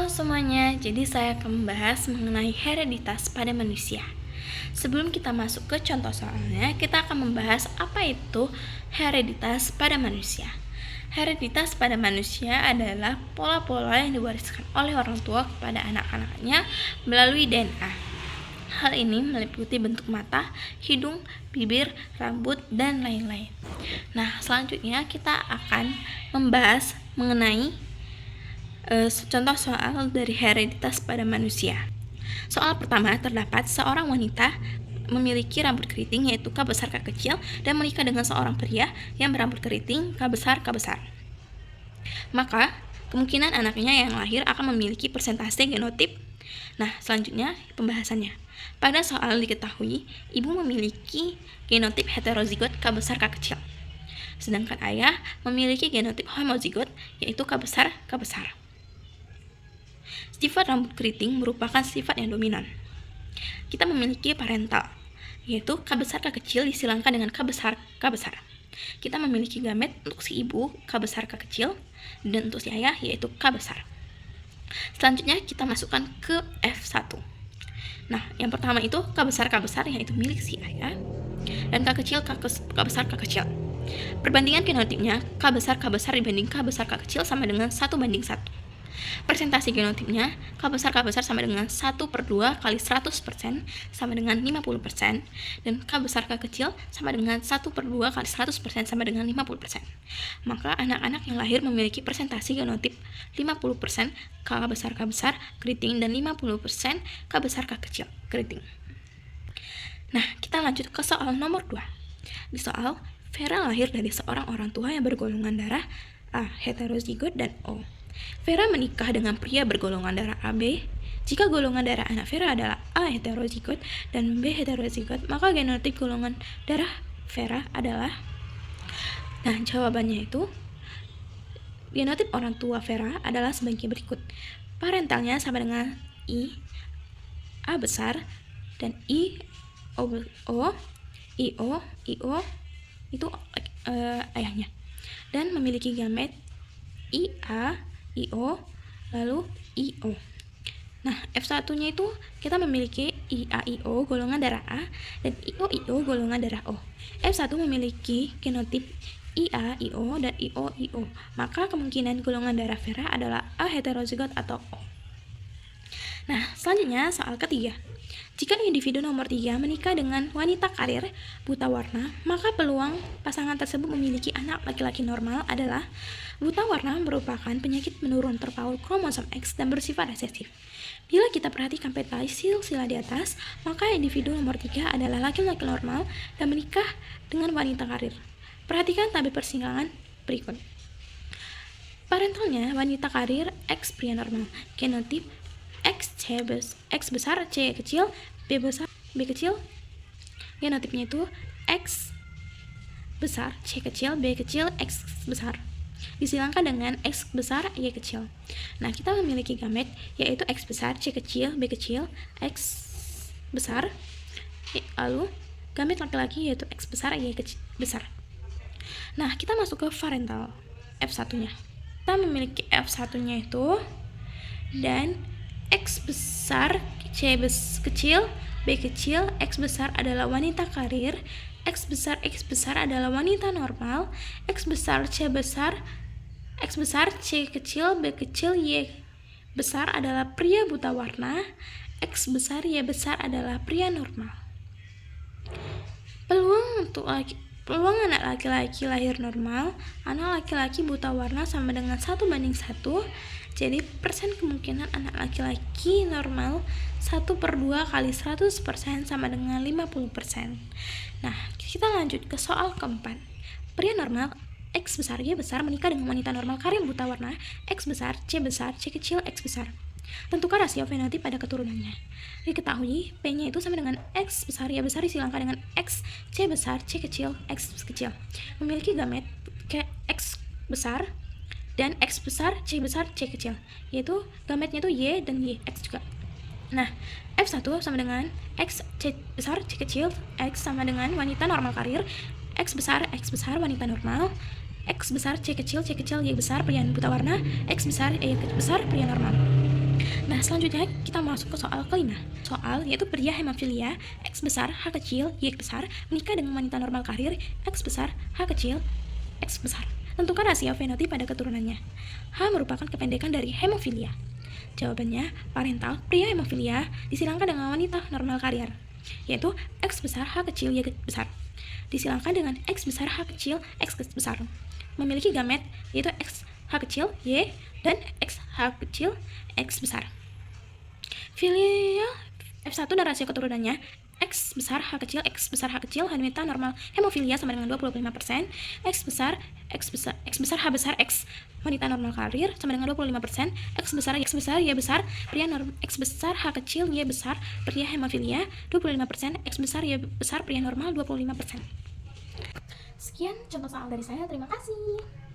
Halo semuanya, jadi saya akan membahas mengenai hereditas pada manusia. Sebelum kita masuk ke contoh soalnya, kita akan membahas apa itu hereditas pada manusia. Hereditas pada manusia adalah pola-pola yang diwariskan oleh orang tua kepada anak-anaknya melalui DNA. Hal ini meliputi bentuk mata, hidung, bibir, rambut, dan lain-lain. Nah, selanjutnya kita akan membahas mengenai contoh soal dari hereditas pada manusia. Soal pertama, terdapat seorang wanita memiliki rambut keriting yaitu K besar K kecil dan menikah dengan seorang pria yang berambut keriting K besar K besar. Maka, kemungkinan anaknya yang lahir akan memiliki persentase genotip. Nah, selanjutnya pembahasannya. Pada soal diketahui, ibu memiliki genotip heterozigot K besar K kecil. Sedangkan ayah memiliki genotip homozigot yaitu K besar K besar. Sifat rambut keriting merupakan sifat yang dominan. Kita memiliki parental, yaitu K besar K kecil disilangkan dengan K besar K besar. Kita memiliki gamet untuk si ibu K besar K kecil, dan untuk si ayah yaitu K besar. Selanjutnya kita masukkan ke F1. Nah, yang pertama itu K besar yaitu milik si ayah, dan K kecil K besar K kecil. Perbandingan genotipnya K besar dibanding K besar K kecil sama dengan 1:1. Persentase genotipnya K besar sama dengan 1/2 kali 100% sama dengan 50%, dan K besar K kecil sama dengan 1/2 kali 100% sama dengan 50%. Maka anak-anak yang lahir memiliki persentase genotip 50% K besar keriting dan 50% K besar K kecil keriting. Nah, kita lanjut ke soal nomor 2. Di soal, Vera lahir dari seorang orang tua yang bergolongan darah A heterozigot dan O. Vera menikah dengan pria bergolongan darah AB. Jika golongan darah anak Vera adalah A heterozigot dan B heterozigot, maka genotip golongan darah Vera adalah. Nah, jawabannya itu genotip orang tua Vera adalah sebagai berikut. Parentalnya sama dengan I A besar dan I O itu ayahnya, dan memiliki gamet IA IO lalu IO. Nah, F1-nya itu kita memiliki IAIO golongan darah A dan IOIO golongan darah O. F1 memiliki genotip IAIO dan IOIO. Maka kemungkinan golongan darah Vera adalah A heterozigot atau O. Nah, selanjutnya soal ketiga. Jika individu nomor 3 menikah dengan wanita karir buta warna, maka peluang pasangan tersebut memiliki anak laki-laki normal adalah buta warna merupakan penyakit menurun terpaut kromosom X dan bersifat resesif. Bila kita perhatikan peta silsilah di atas, maka individu nomor 3 adalah laki-laki normal dan menikah dengan wanita karir. Perhatikan tabel persinggangan berikut. Parentalnya wanita karir X pria normal, genotip X besar C kecil B besar B kecil, genotipnya itu X besar C kecil B kecil X besar, disilangkan dengan X besar Y kecil. Nah, kita memiliki gamet yaitu X besar C kecil B kecil X besar, lalu gamet laki-laki yaitu X besar Y besar. Nah, kita masuk ke parental F1-nya. Kita memiliki F1-nya itu dan X besar C kecil B kecil X besar adalah wanita karir, X besar adalah wanita normal, X besar C kecil B kecil Y besar adalah pria buta warna, X besar Y besar adalah pria normal. Peluang anak laki-laki lahir normal, anak laki-laki buta warna sama dengan 1:1. Jadi persen kemungkinan anak laki-laki normal 1/2 kali 100% sama dengan 50%. Nah, kita lanjut ke soal keempat. Pria normal X besar Y besar menikah dengan wanita normal karir buta warna X besar C kecil X besar. Tentukan rasio fenotip pada keturunannya. Diketahui P-nya itu sama dengan X besar Y besar disilangkan dengan X C besar C kecil X kecil. Memiliki gamet ke X besar dan X besar C kecil, yaitu gametnya itu Y dan Y X juga. Nah, F1 sama dengan X C besar C kecil X sama dengan wanita normal karir, X besar wanita normal, X besar C kecil Y besar pria buta warna, X besar Y besar pria normal. Nah, selanjutnya kita masuk ke soal kelima. Soal yaitu pria hemofilia, X besar, H kecil, Y besar, menikah dengan wanita normal karir, X besar, H kecil, X besar. Tentukan rasio fenotip pada keturunannya. H merupakan kependekan dari hemofilia. Jawabannya, parental pria hemofilia disilangkan dengan wanita normal karir, yaitu X besar, H kecil, Y besar. Disilangkan dengan X besar, H kecil, X besar. Memiliki gamet, yaitu X, H kecil, Y, dan X, H kecil, X besar. Filial F1 dan rasio keturunannya X besar H kecil X besar H kecil wanita normal hemofilia sama dengan 25%, X besar H besar X wanita normal karir sama dengan 25%, X besar Y besar pria X besar H kecil Y besar pria hemofilia 25%, X besar Y besar pria normal 25%. Sekian contoh soal dari saya, terima kasih.